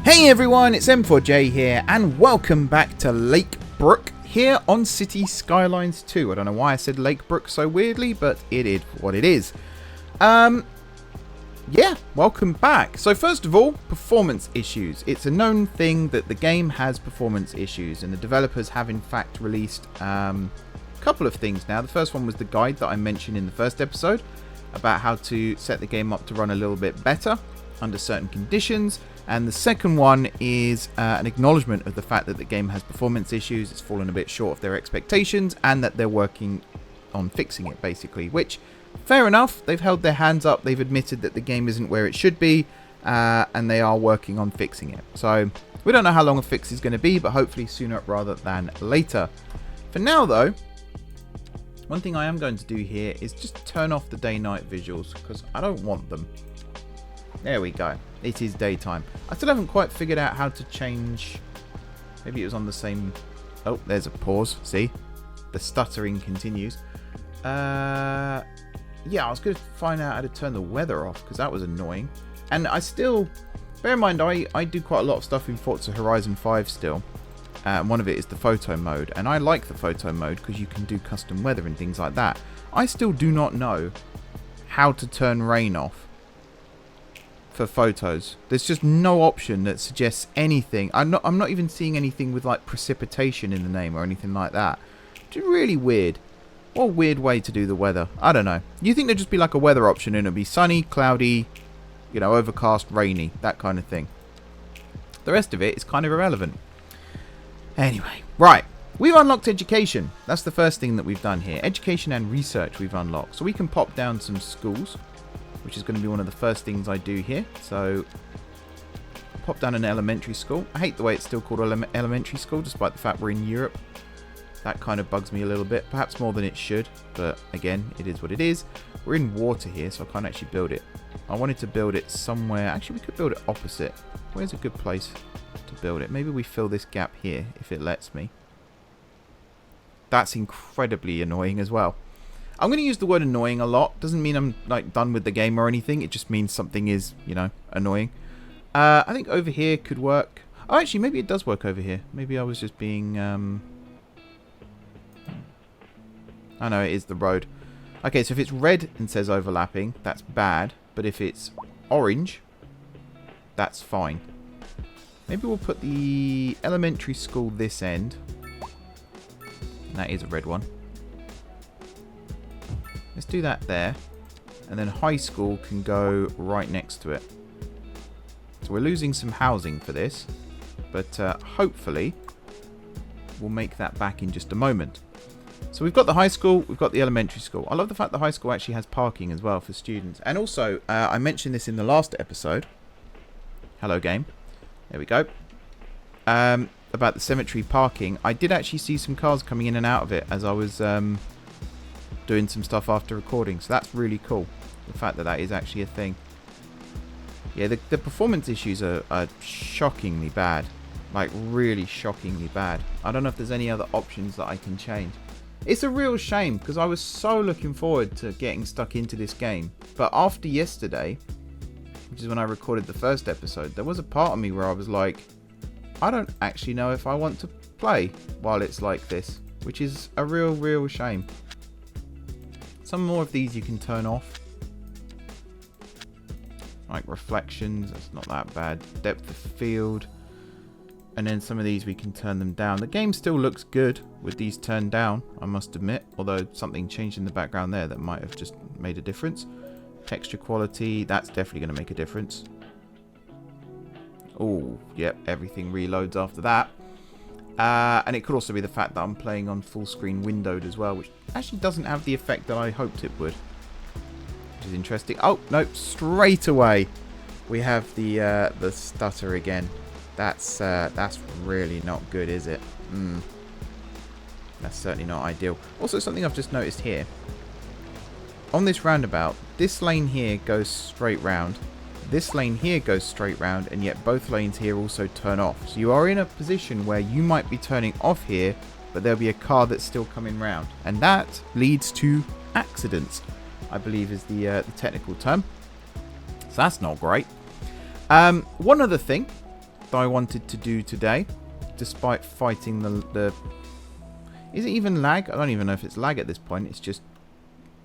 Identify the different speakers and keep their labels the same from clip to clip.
Speaker 1: Hey everyone, it's M4J here, and welcome back to Lake Brook here on City Skylines 2. I don't know why I said Lake Brook so weirdly, but it is what it is. Yeah, welcome back. So first of all, performance issues. It's a known thing that the game has performance issues, and the developers have in fact released a couple of things now. The first one was the guide that I mentioned in the first episode about how to set the game up to run a little bit better under certain conditions. And the second one is an acknowledgement of the fact that the game has performance issues, it's fallen a bit short of their expectations, and that they're working on fixing it, basically. Which, fair enough, they've held their hands up, they've admitted that the game isn't where it should be, and they are working on fixing it. So, we don't know how long a fix is going to be, but hopefully sooner rather than later. For now, though, one thing I am going to do here is just turn off the day-night visuals, because I don't want them. There we go. It is daytime. I still haven't quite figured out how to change. Maybe it was on the same... Oh, there's a pause. See? The stuttering continues. Yeah, I was going to find out how to turn the weather off, because that was annoying. And I still... Bear in mind, I do quite a lot of stuff in Forza Horizon 5 still. One of it is the photo mode. And I like the photo mode because you can do custom weather and things like that. I still do not know how to turn rain off for photos. There's just no option that suggests anything. I'm not even seeing anything with like precipitation in the name or anything like that. Which is really weird. What a weird way to do the weather. I don't know. You think there'd just be like a weather option and it'd be sunny, cloudy, you know, overcast, rainy, that kind of thing. The rest of it is kind of irrelevant. Anyway, right. We've unlocked education. That's the first thing that we've done here. Education and research we've unlocked. So we can pop down some schools, which is going to be one of the first things I do here. So, pop down an elementary school. I hate the way it's still called elementary school, despite the fact we're in Europe. That kind of bugs me a little bit, perhaps more than it should, but again, it is what it is. We're in water here, so I can't actually build it. I wanted to build it somewhere. Actually, we could build it opposite. Where's a good place to build it? Maybe we fill this gap here, if it lets me. That's incredibly annoying as well. I'm going to use the word annoying a lot. Doesn't mean I'm like done with the game or anything. It just means something is, you know, annoying. I think over here could work. Oh, actually, maybe it does work over here. Maybe I was just being... I know, it is the road. Okay, so if it's red and says overlapping, that's bad. But if it's orange, that's fine. Maybe we'll put the elementary school this end. And that is a red one. Let's do that there. And then high school can go right next to it. So we're losing some housing for this. But hopefully we'll make that back in just a moment. So we've got the high school, we've got the elementary school. I love the fact the high school actually has parking as well for students. And also, I mentioned this in the last episode. Hello game. There we go. About the cemetery parking. I did actually see some cars coming in and out of it as I was... doing some stuff after recording, so that's really cool, the fact that that is actually a thing. Yeah, the performance issues are shockingly bad, like really shockingly bad. I don't know if there's any other options that I can change. It's a real shame because I was so looking forward to getting stuck into this game, but after yesterday, which is when I recorded the first episode, there was a part of me where I was like, I don't actually know if I want to play while it's like this, which is a real shame. Some more of these you can turn off. Like reflections, that's not that bad. Depth of field. And then some of these we can turn them down. The game still looks good with these turned down, I must admit. Although something changed in the background there that might have just made a difference. Texture quality, that's definitely going to make a difference. Oh, yep, everything reloads after that. And it could also be the fact that I'm playing on full screen windowed as well, which actually doesn't have the effect that I hoped it would, which is interesting. Oh no, straight away we have the stutter again. That's really not good, is it? That's certainly not ideal. Also, something I've just noticed here on this roundabout, this lane here goes straight round. This lane here goes straight round, and yet both lanes here also turn off. So you are in a position where you might be turning off here, but there'll be a car that's still coming round. And that leads to accidents, I believe is the technical term. So that's not great. One other thing quest I wanted to do today, despite fighting the... Is it even lag? I don't even know if it's lag at this point. It's just...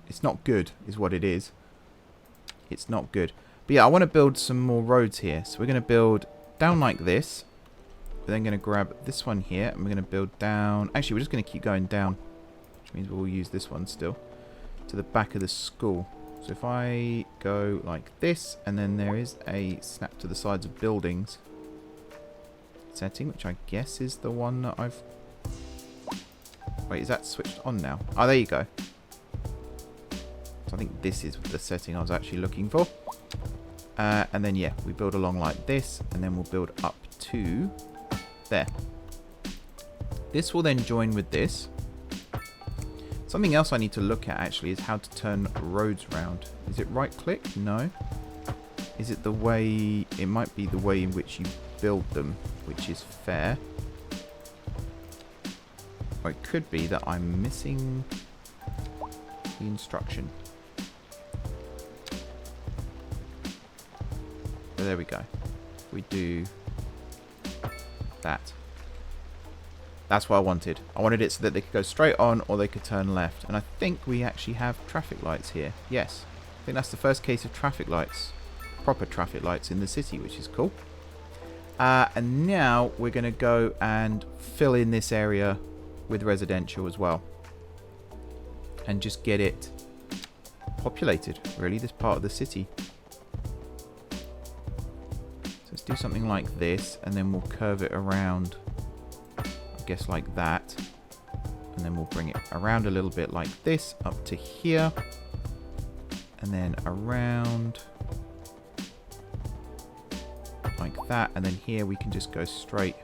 Speaker 1: It's not good, is what it is. It's not good. But yeah, I want to build some more roads here. So we're going to build down like this. We're then going to grab this one here, and we're going to build down... Actually, we're just going to keep going down, which means we'll use this one still, to the back of the school. So if I go like this, and then there is a snap to the sides of buildings setting, which I guess is the one that I've... Wait, is that switched on now? Oh, there you go. So I think this is the setting I was actually looking for. And then, yeah, we build along like this, and then we'll build up to there. This will then join with this. Something else I need to look at, actually, is how to turn roads round. Is it right-click? No. Is it the way... It might be the way in which you build them, which is fair. Or it could be that I'm missing the instruction. So there we go. We do that. That's what I wanted. I wanted it so that they could go straight on or they could turn left. And I think we actually have traffic lights here. Yes. I think that's the first case of traffic lights. Proper traffic lights in the city, which is cool. And now we're going to go and fill in this area with residential as well. And just get it populated, really, this part of the city. So let's do something like this, and then we'll curve it around, I guess like that. And then we'll bring it around a little bit like this, up to here. And then around like that. And then here we can just go straight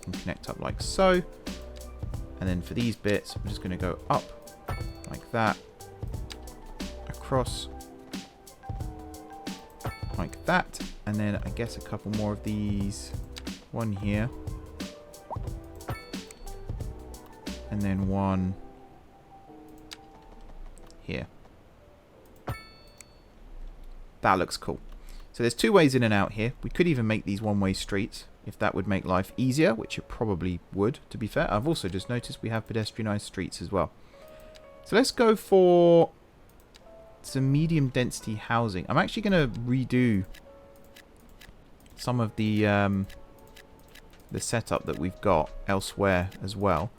Speaker 1: and connect up like so. And then for these bits, we're just going to go up like that, across like that, and then I guess a couple more of these. One here, and then one here. That looks cool. So there's two ways in and out here. We could even make these one-way streets, if that would make life easier, which it probably would, to be fair. I've also just noticed we have pedestrianised streets as well. So let's go for some medium density housing. I'm actually going to redo some of the setup that we've got elsewhere as well.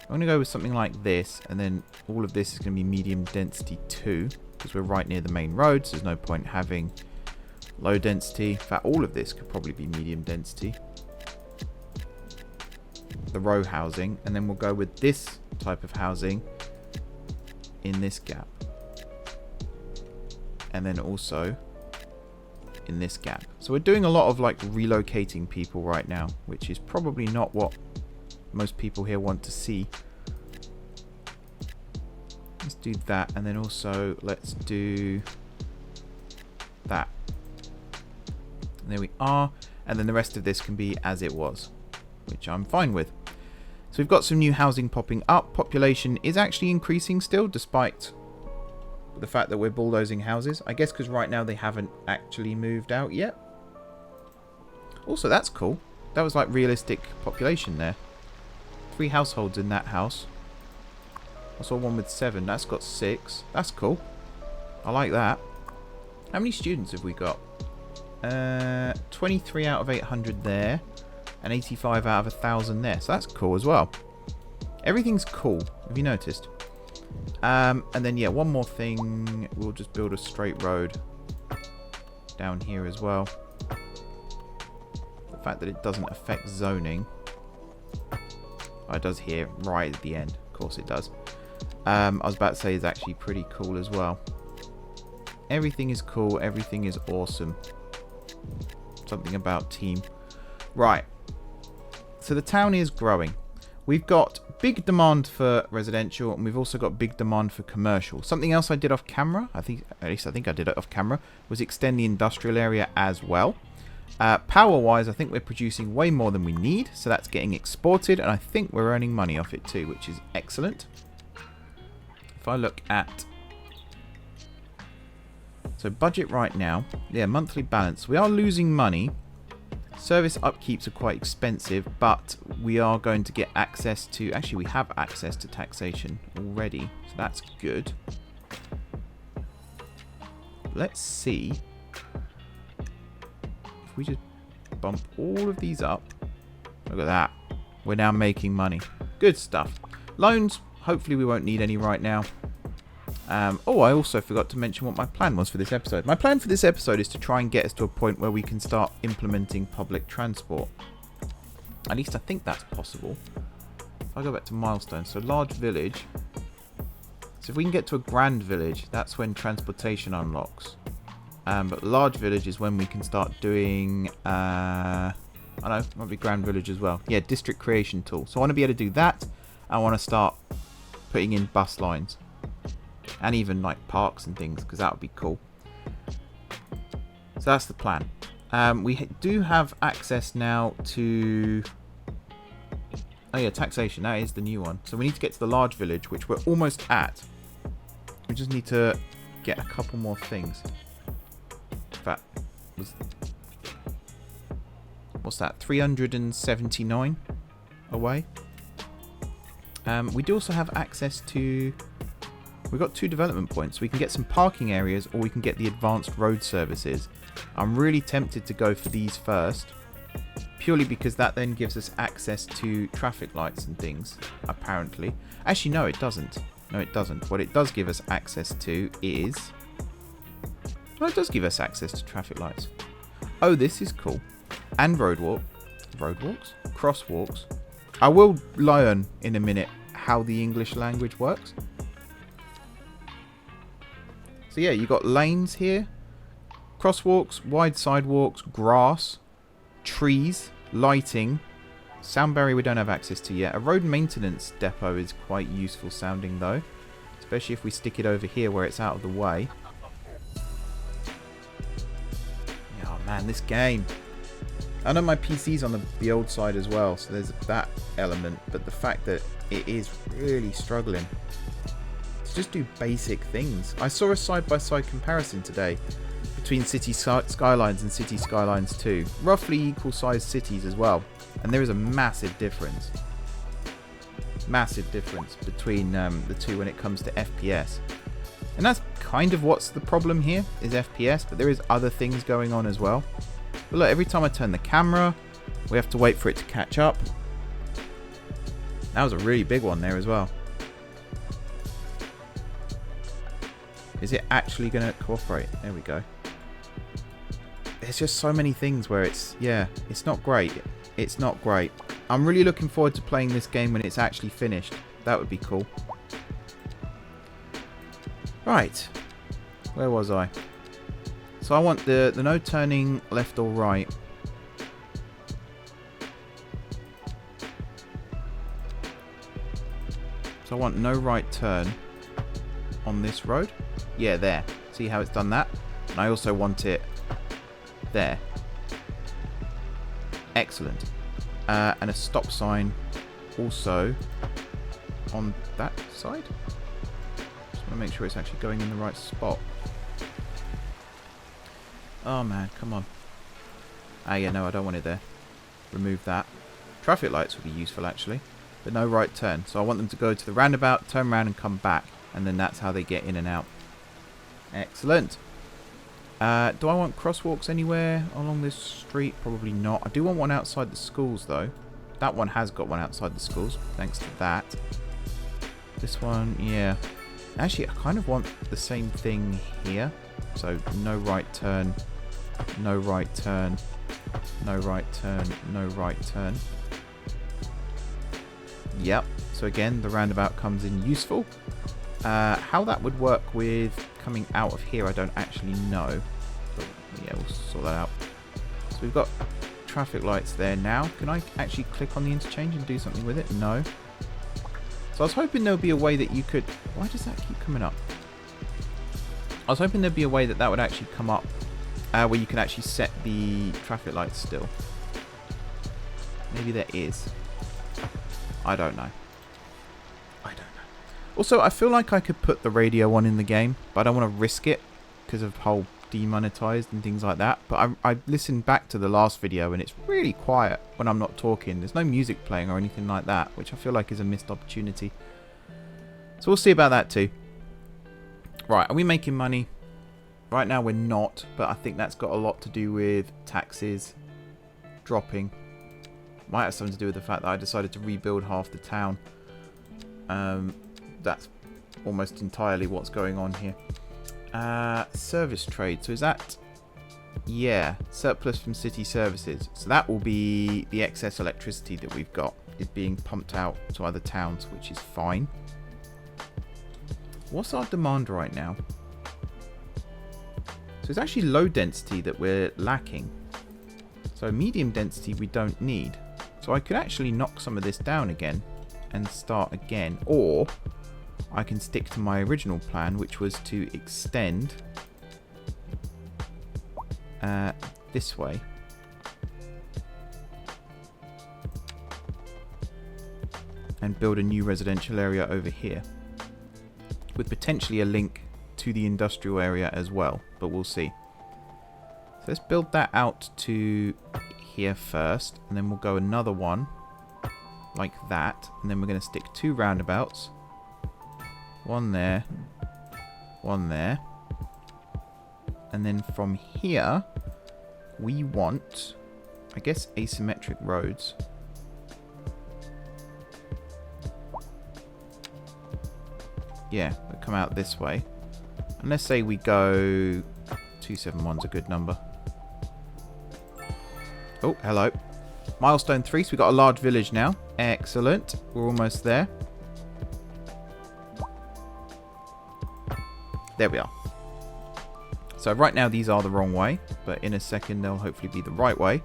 Speaker 1: I'm going to go with something like this, and then all of this is going to be medium density 2, because we're right near the main roads. There's no point having low density. In fact, all of this could probably be medium density. The row housing. And then we'll go with this type of housing in this gap. And then also in this gap. So we're doing a lot of like relocating people right now, which is probably not what most people here want to see. Let's do that. And then also let's do that. There we are, and then the rest of this can be as it was, which I'm fine with. So we've got some new housing popping up. Population is actually increasing still, despite the fact that we're bulldozing houses. I guess because right now they haven't actually moved out yet. Also, that's cool. That was like realistic population there. 3 households in that house. I saw one with 7. That's got 6. That's cool. I like that. How many students have we got? 23 out of 800 there, and 85 out of 1,000 there. So that's cool as well. Everything's cool. Have you noticed? And then yeah, one more thing. We'll just build a straight road down here as well. The fact that it doesn't affect zoning. Oh, it does here right at the end. Of course it does. I was about to say it's actually pretty cool as well. Everything is cool. Everything is awesome. Something about team. Right. So the town is growing. We've got big demand for residential, and we've also got big demand for commercial. Something else I did off camera, at least I think I did it off camera, was extend the industrial area as well. Power-wise, I think we're producing way more than we need, so that's getting exported, and I think we're earning money off it too, which is excellent. If I look at... So budget right now, yeah, monthly balance. We are losing money, Service upkeeps are quite expensive, but we are going to get access to... Actually, we have access to taxation already, so that's good. Let's see if we just bump all of these up. Look at that. We're now making money. Good stuff. Loans, hopefully we won't need any right now. Oh, I also forgot to mention what my plan was for this episode. My plan for this episode is to try and get us to a point where we can start implementing public transport. At least I think that's possible. If I go back to milestones, so large village. So if we can get to a grand village, that's when transportation unlocks. But large village is when we can start doing... I don't know, it might be grand village as well. Yeah, district creation tool. So I want to be able to do that. I want to start putting in bus lines. And even like parks and things, because that would be cool. So that's the plan. We do have access now to... Oh yeah, taxation. That is the new one. So we need to get to the large village, which we're almost at. We just need to get a couple more things. That was... What's that? 379 away. We do also have access to... We've got 2 development points. We can get some parking areas, or we can get the advanced road services. I'm really tempted to go for these first, purely because that then gives us access to traffic lights and things, apparently. Actually, no, it doesn't. No, it doesn't. What it does give us access to is... Well, it does give us access to traffic lights. Oh, this is cool. And roadwalks? Crosswalks. I will learn in a minute how the English language works. So yeah, you got lanes here, crosswalks, wide sidewalks, grass, trees, lighting, sound barrier we don't have access to yet. A road maintenance depot is quite useful sounding though, especially if we stick it over here where it's out of the way. Oh man, this game. I know my PC's on the old side as well, so there's that element, but the fact that it is really struggling. Just do basic things. I saw a side-by-side comparison today between City Skylines and City Skylines 2. Roughly equal sized cities as well. And there is a massive difference. Massive difference between the two when it comes to FPS. And that's kind of what's the problem here, is FPS, but there is other things going on as well. But look, every time I turn the camera, we have to wait for it to catch up. That was a really big one there as well. Is it actually going to cooperate? There we go. There's just so many things where it's... Yeah, it's not great. It's not great. I'm really looking forward to playing this game when it's actually finished. That would be cool. Right. Where was I? So I want the no turning left or right. So I want no right turn on this road. Yeah, there. See how it's done that? And I also want it there. Excellent. And a stop sign also on that side. Just want to make sure it's actually going in the right spot. Oh man, come on. Ah yeah, no, I don't want it there. Remove that. Traffic lights would be useful actually, but no right turn. So I want them to go to the roundabout, turn around and come back. And then that's how they get in and out. Excellent. Do I want crosswalks anywhere along this street? Probably not. I do want one outside the schools, though. That one has got one outside the schools, thanks to that. This one, yeah. Actually, I kind of want the same thing here. So, no right turn, no right turn, no right turn, no right turn. Yep. So again, the roundabout comes in useful. How that would work with coming out of here, I don't actually know. But yeah, we'll sort that out. So we've got traffic lights there now. Can I actually click on the interchange and do something with it? No. So I was hoping there would be a way that you could... Why does that keep coming up? I was hoping there'd be a way that that would actually come up where you can actually set the traffic lights still. Maybe there is. I don't know. Also, I feel like I could put the radio on in the game, but I don't want to risk it because of the whole demonetized and things like that. But I listened back to the last video and it's really quiet when I'm not talking. There's no music playing or anything like that, which I feel like is a missed opportunity. So we'll see about that too. Right, are we making money? Right now we're not, but I think that's got a lot to do with taxes dropping. Might have something to do with the fact that I decided to rebuild half the town. That's almost entirely what's going on here. Service trade. So is that... Yeah, surplus from city services. So that will be the excess electricity that we've got is being pumped out to other towns, which is fine. What's our demand right now? So it's actually low density that we're lacking. So medium density we don't need. So I could actually knock some of this down again and start again. Or I can stick to my original plan, which was to extend this way. And build a new residential area over here. With potentially a link to the industrial area as well. But we'll see. So let's build that out to here first. And then we'll go another one like that. And then we're going to stick 2 roundabouts. One there. One there. And then from here, we want, I guess, asymmetric roads. Yeah, we'll come out this way. And let's say we go... 271's a good number. Oh, hello. Milestone 3, so we've got a large village now. Excellent. We're almost there. There we are. So right now these are the wrong way, but in a second they'll hopefully be the right way.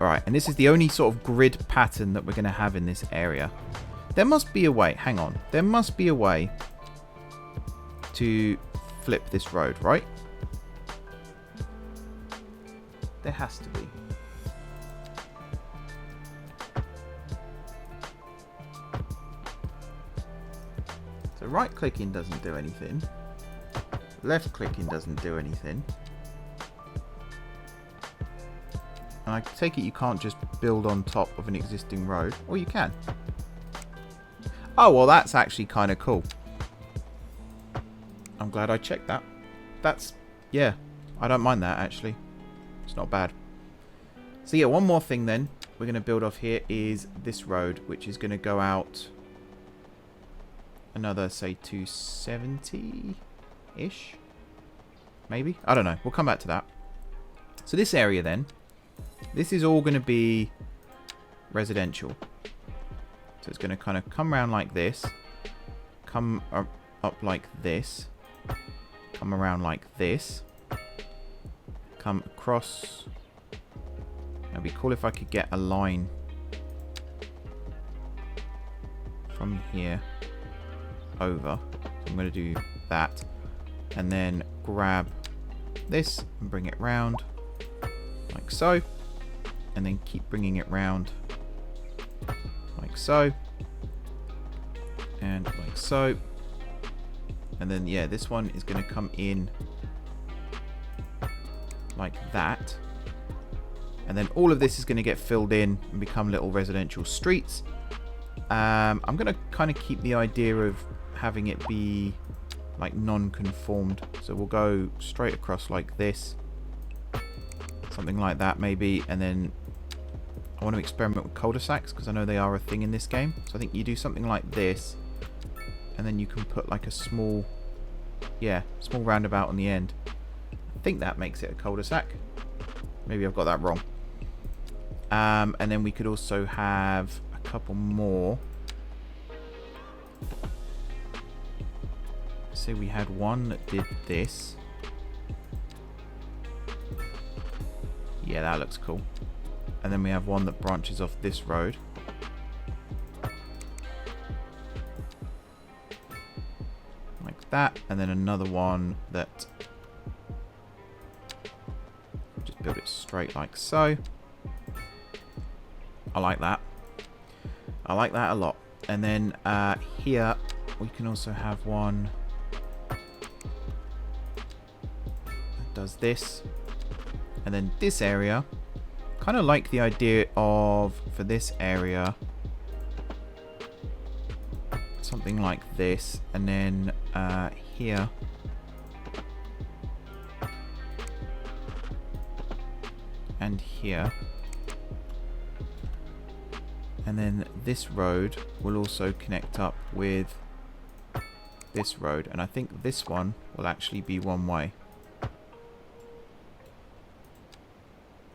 Speaker 1: Alright, and this is the only sort of grid pattern that we're going to have in this area. There must be a way, hang on, there must be a way to flip this road, right? There has to be. So right clicking doesn't do anything. Left clicking doesn't do anything. And I take it you can't just build on top of an existing road. Or you can. Oh, well that's actually kind of cool. I'm glad I checked that. That's, yeah, I don't mind that actually. It's not bad. So yeah, one more thing then we're going to build off here is this road, which is going to go out another, say, 270-ish? Maybe? I don't know. We'll come back to that. So this area then, this is all going to be residential. So it's going to kind of come around like this, come up like this, come around like this, come across. It'd be cool if I could get a line from here over. So I'm going to do that and then grab this and bring it round like so, and then keep bringing it round like so and like so, and then yeah, this one is going to come in like that, and then all of this is going to get filled in and become little residential streets. I'm going to kind of keep the idea of having it be like non-conformed, so we'll go straight across like this, something like that maybe, and then I want to experiment with cul-de-sacs because I know they are a thing in this game. So I think you do something like this, and then you can put like a small, yeah, small roundabout on the end. I think that makes it a cul-de-sac. Maybe I've got that wrong. And then we could also have a couple more. Say we had one that did this. Yeah, that looks cool. And then we have one that branches off this road. Like that. And then another one that... just build it straight like so. I like that. I like that a lot. And then here we can also have one does this. And then this area, kind of like the idea of, for this area, something like this. And then here, and here. And then this road will also connect up with this road. And I think this one will actually be one way.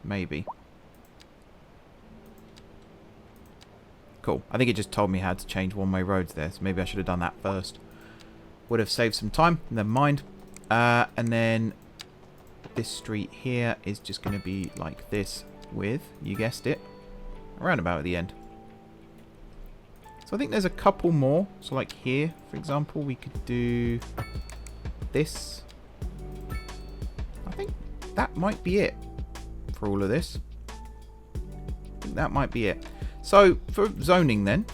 Speaker 1: Maybe. Cool. I think it just told me how to change one-way roads there. So maybe I should have done that first. Would have saved some time. Never mind. And then this street here is just going to be like this with, you guessed it, a roundabout at the end. So I think there's a couple more. So like here, for example, we could do this. I think that might be it for all of this. I think that might be it. So for zoning then,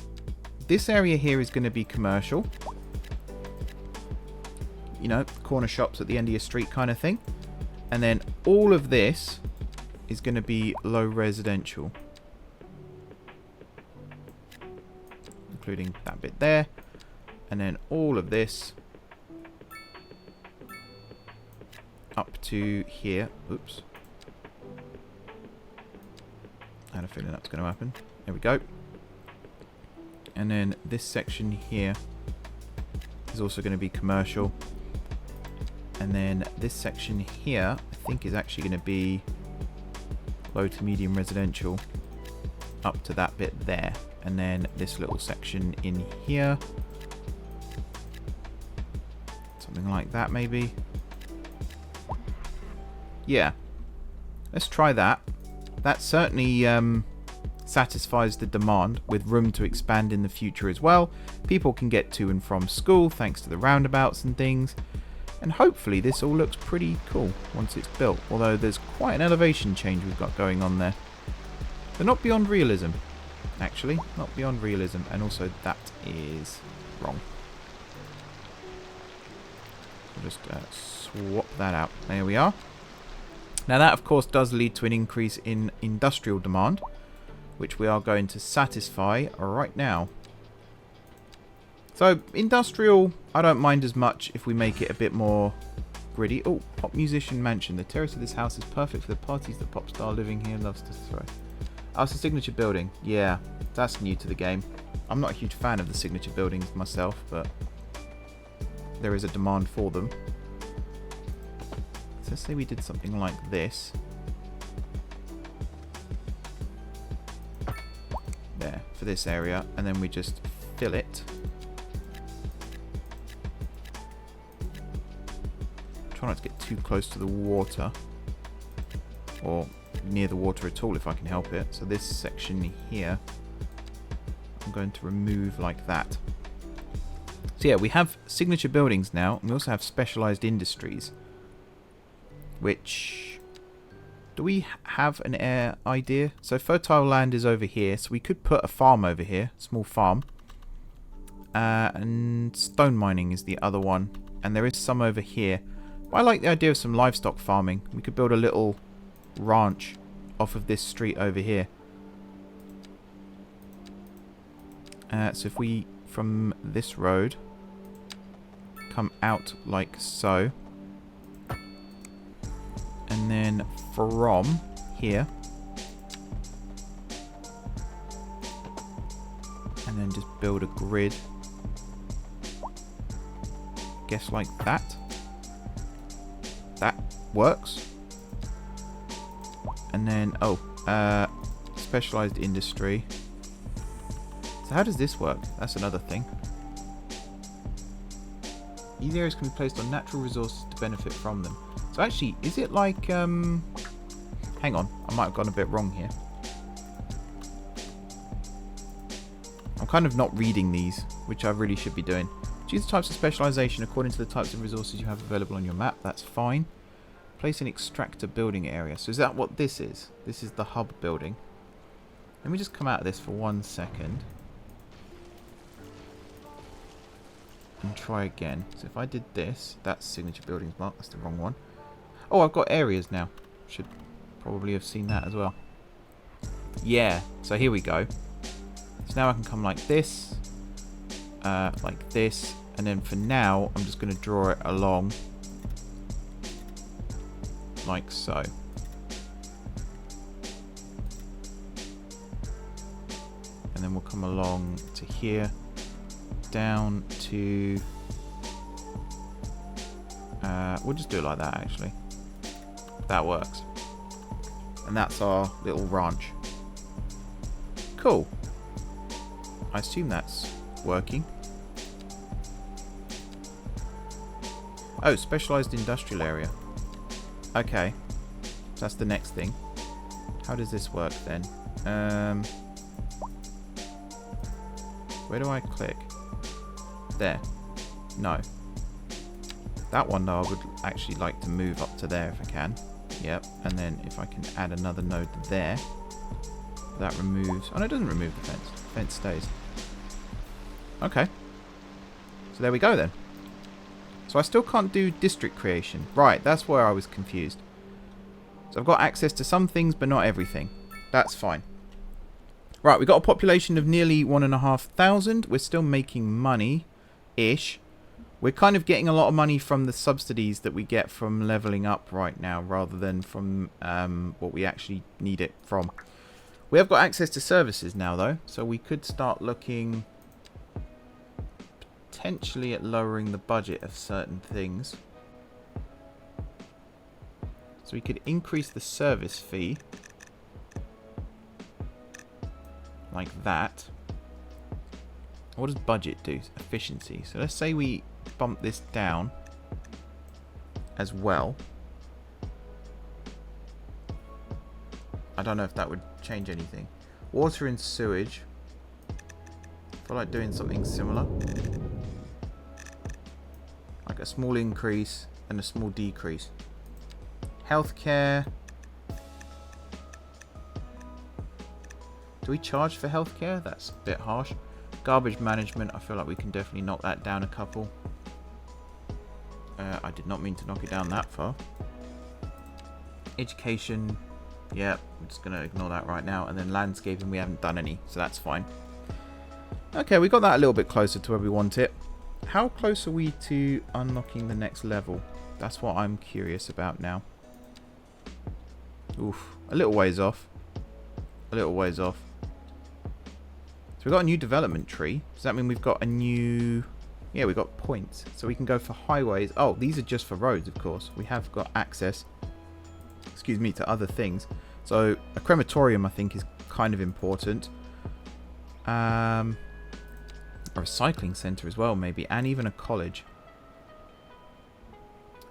Speaker 1: this area here is going to be commercial. You know, corner shops at the end of your street kind of thing. And then all of this is going to be low residential. Including that bit there. And then all of this up to here. Oops. I had a feeling that's going to happen. There we go. And then this section here is also going to be commercial. And then this section here, I think, is actually going to be low to medium residential up to that bit there. And then this little section in here, something like that maybe. Yeah, let's try that. That certainly satisfies the demand, with room to expand in the future as well. People can get to and from school thanks to the roundabouts and things. And hopefully this all looks pretty cool once it's built. Although there's quite an elevation change we've got going on there. But not beyond realism. Actually, not beyond realism. And also that is wrong. I'll just swap that out. There we are. Now that of course does lead to an increase in industrial demand, which we are going to satisfy right now. So industrial, I don't mind as much if we make it a bit more gritty. Oh, Pop Musician Mansion. The terrace of this house is perfect for the parties the pop star living here loves to throw. Oh, it's a signature building. Yeah, that's new to the game. I'm not a huge fan of the signature buildings myself, but there is a demand for them. So let's say we did something like this. There, for this area. And then we just fill it. Try not to get too close to the water. Or near the water at all if I can help it. So this section here, I'm going to remove like that. So yeah, we have signature buildings now. And we also have specialized industries. Which, do we have an idea? So fertile land is over here, so we could put a farm over here, small farm. And stone mining is the other one, and there is some over here. But I like the idea of some livestock farming. We could build a little ranch off of this street over here. So if we, from this road, come out like so. And then from here, and then just build a grid, guess like that. That works. And then, specialized industry. So how does this work? That's another thing. These areas can be placed on natural resources to benefit from them. So actually, is it like, hang on, I might have gone a bit wrong here. I'm kind of not reading these, which I really should be doing. Choose the types of specialization according to the types of resources you have available on your map. That's fine. Place an extractor building area. So is that what this is? This is the hub building. Let me just come out of this for 1 second. And try again. So if I did this, that's signature buildings mark, that's the wrong one. Oh, I've got areas now. Should probably have seen that as well. Yeah, so here we go. So now I can come like this, and then for now, I'm just going to draw it along like so. And then we'll come along to here, down to... we'll just do it like that, actually. That works. And that's our little ranch. Cool. I assume that's working. Oh, specialized industrial area. Okay. So that's the next thing. How does this work then? Where do I click? There. No. That one though I would actually like to move up to there if I can. Yep. And then if I can add another node there. That removes... Oh no, it doesn't remove the fence. The fence stays. Okay. So there we go then. So I still can't do district creation. Right, that's where I was confused. So I've got access to some things, but not everything. That's fine. Right, we've got a population of nearly 1,500. We're still making money-ish. We're kind of getting a lot of money from the subsidies that we get from leveling up right now, rather than from what we actually need it from. We have got access to services now, though, so we could start looking potentially at lowering the budget of certain things. So we could increase the service fee like that. What does budget do? Efficiency. So let's say we bump this down as well. I don't know if that would change anything. Water and sewage. I feel like doing something similar. Like a small increase and a small decrease. Healthcare. Do we charge for healthcare? That's a bit harsh. Garbage management. I feel like we can definitely knock that down a couple. I did not mean to knock it down that far. Education. Yeah, I'm just going to ignore that right now. And then landscaping, we haven't done any, so that's fine. Okay, we got that a little bit closer to where we want it. How close are we to unlocking the next level? That's what I'm curious about now. Oof, a little ways off. A little ways off. So we've got a new development tree. Does that mean we've got a new... Yeah, we've got points. So we can go for highways. Oh, these are just for roads, of course. We have got access... excuse me, to other things. So a crematorium, I think, is kind of important. A recycling centre as well, maybe, and even a college.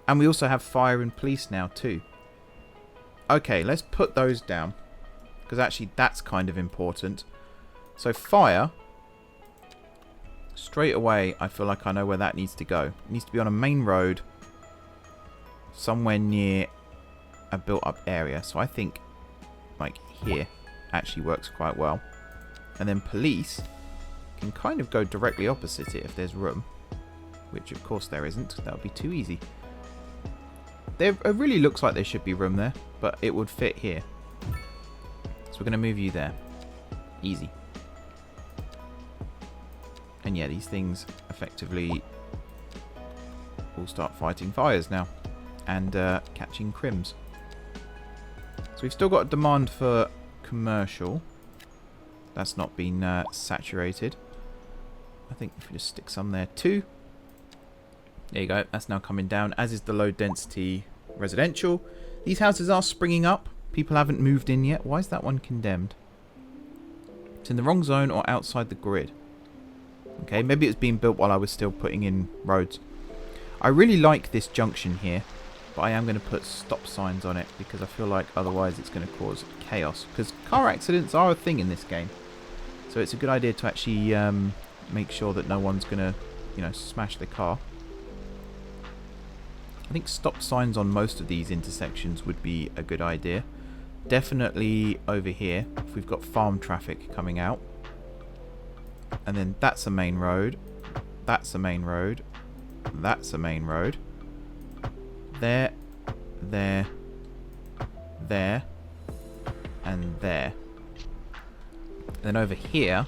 Speaker 1: And we also have fire and police now too. Okay, let's put those down, because actually that's kind of important. So fire, straight away, I feel like I know where that needs to go. It needs to be on a main road, somewhere near a built-up area. So I think, like here, actually works quite well. And then police can kind of go directly opposite it if there's room, which of course there isn't. That would be too easy. It really looks like there should be room there, but it would fit here. So we're going to move you there. Easy. And yeah, these things effectively will start fighting fires now and catching crims. So we've still got a demand for commercial. That's not been saturated. I think if we just stick some there too. There you go. That's now coming down, as is the low density residential. These houses are springing up. People haven't moved in yet. Why is that one condemned? It's in the wrong zone or outside the grid. Okay, maybe it's being built while I was still putting in roads. I really like this junction here, but I am going to put stop signs on it because I feel like otherwise it's going to cause chaos. Because car accidents are a thing in this game. So it's a good idea to actually make sure that no one's going to, you know, smash the car. I think stop signs on most of these intersections would be a good idea. Definitely over here, if we've got farm traffic coming out. And then that's a main road. That's a main road. That's a main road. There. there, there, and there. And then over here,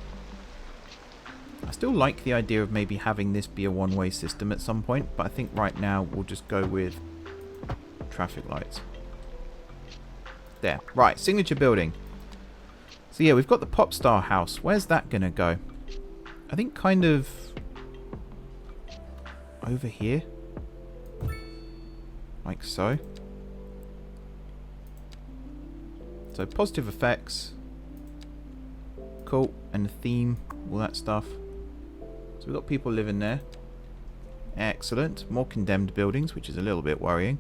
Speaker 1: I still like the idea of maybe having this be a one-way system at some point, but I think right now we'll just go with traffic lights. There. Right, signature building. So yeah, we've got the pop star house. Where's that going to go? I think kind of over here. Like so. So positive effects. Cool. And the theme. All that stuff. So we've got people living there. Excellent. More condemned buildings, which is a little bit worrying.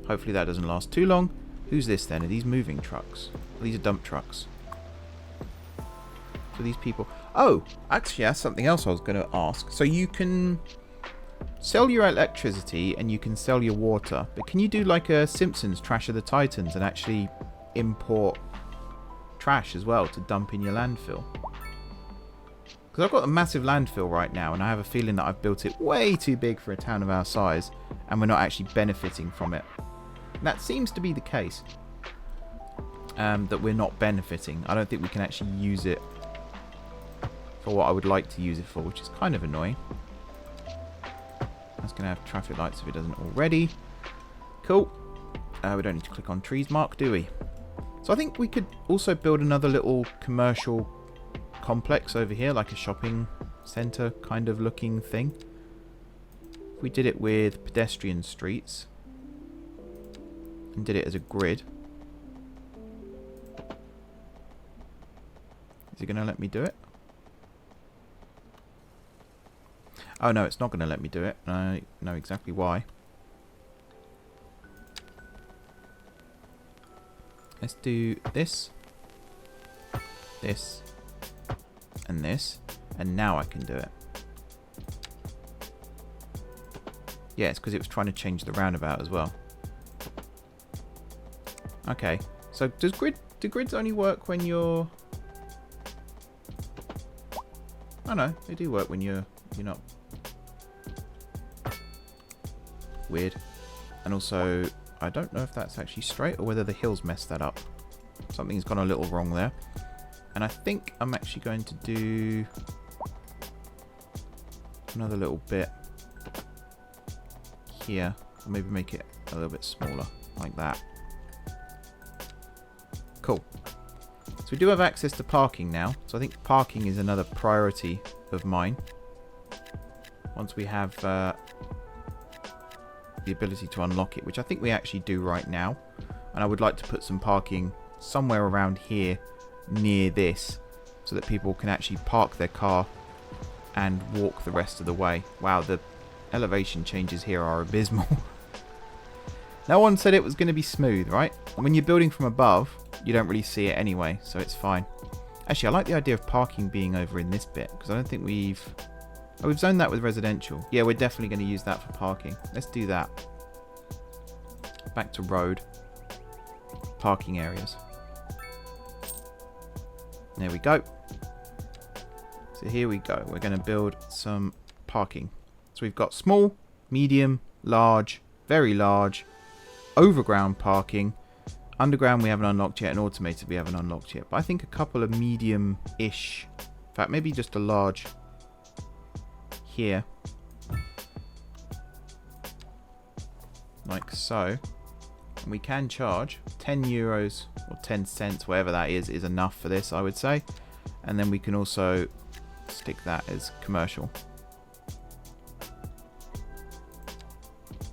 Speaker 1: Hopefully that doesn't last too long. Who's this then? Are these moving trucks? These are dump trucks. So these people... Oh! Actually, that's something else I was going to ask. So you can sell your electricity and you can sell your water. But can you do like a Simpsons Trash of the Titans and actually import trash as well to dump in your landfill? Because I've got a massive landfill right now and I have a feeling that I've built it way too big for a town of our size and we're not actually benefiting from it. And that seems to be the case. That we're not benefiting. I don't think we can actually use it for what I would like to use it for, which is kind of annoying. That's going to have traffic lights if it doesn't already. Cool. We don't need to click on trees mark, do we? So I think we could also build another little commercial complex over here, like a shopping centre kind of looking thing. If we did it with pedestrian streets and did it as a grid. Is it going to let me do it? Oh no, it's not going to let me do it. I know exactly why. Let's do this, this, and this, and now I can do it. Yeah, it's because it was trying to change the roundabout as well. Okay, so do grids only work when you're... Oh no, they do work when you're not. Weird. And also, I don't know if that's actually straight or whether the hills messed that up. Something's gone a little wrong there. And I think I'm actually going to do another little bit here. Or maybe make it a little bit smaller, like that. Cool. So we do have access to parking now. So I think parking is another priority of mine. Once we have the ability to unlock it, which I think we actually do right now. And I would like to put some parking somewhere around here near this so that people can actually park their car and walk the rest of the way. Wow, the elevation changes here are abysmal. No one said it was going to be smooth, right? When you're building from above, you don't really see it anyway, so it's fine. Actually, I like the idea of parking being over in this bit, because I don't think we've... Oh, we've zoned that with residential. Yeah, we're definitely going to use that for parking. Let's do that. Back to road. Parking areas. There we go. So here we go. We're going to build some parking. So we've got small, medium, large, very large, overground parking. Underground we haven't unlocked yet, and automated we haven't unlocked yet. But I think a couple of medium-ish, in fact maybe just a large here. Like so. And we can charge 10 euros or 10 cents, whatever that is enough for this, I would say. And then we can also stick that as commercial.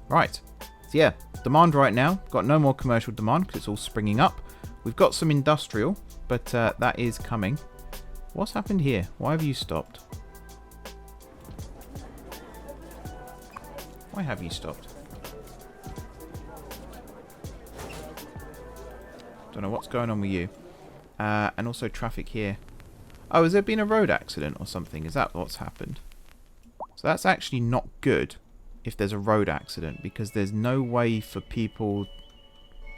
Speaker 1: Right. So yeah, demand right now. Got no more commercial demand because it's all springing up. We've got some industrial, but that is coming. What's happened here? Why have you stopped? Why have you stopped? Don't know what's going on with you. And also traffic here. Oh, has there been a road accident or something? Is that what's happened? So that's actually not good if there's a road accident, because there's no way for people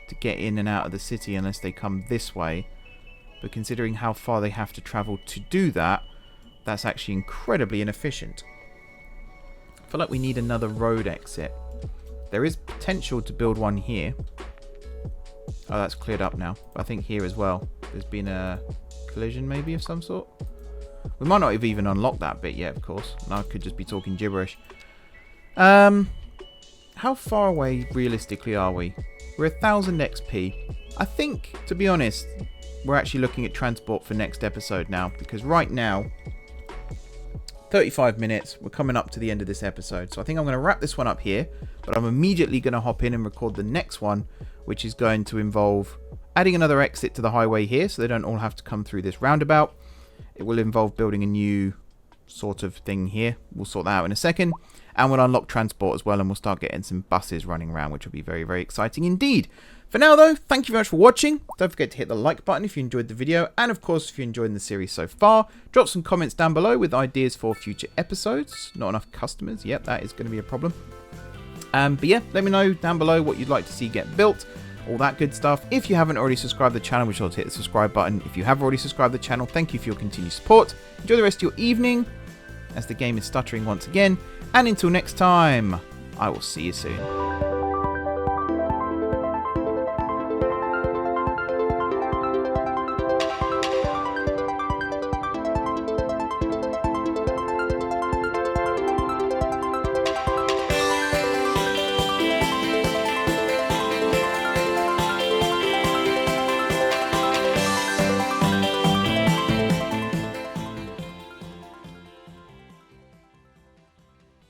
Speaker 1: to get in and out of the city unless they come this way. But considering how far they have to travel to do that, that's actually incredibly inefficient. I feel like we need another road exit There is potential to build one here. Oh, that's cleared up now. But I think here as well, there's been a collision maybe of some sort. We might not have even unlocked that bit yet, of course. And I could just be talking gibberish. How far away realistically are we? We're 1000 XP. I think, to be honest, we're actually looking at transport for next episode now. Because right now, 35 minutes, we're coming up to the end of this episode. So I think I'm going to wrap this one up here. But I'm immediately going to hop in and record the next one, which is going to involve adding another exit to the highway here, so they don't all have to come through this roundabout. It will involve building a new sort of thing here. We'll sort that out in a second. And we'll unlock transport as well, and we'll start getting some buses running around, which will be very, very exciting indeed. For now, though, thank you very much for watching. Don't forget to hit the like button if you enjoyed the video. And, of course, if you're enjoying the series so far, drop some comments down below with ideas for future episodes. Not enough customers. Yep, that is going to be a problem. But yeah, let me know down below what you'd like to see get built. All that good stuff. If you haven't already subscribed to the channel, be sure to hit the subscribe button. If you have already subscribed to the channel, thank you for your continued support. Enjoy the rest of your evening, as the game is stuttering once again. And until next time, I will see you soon.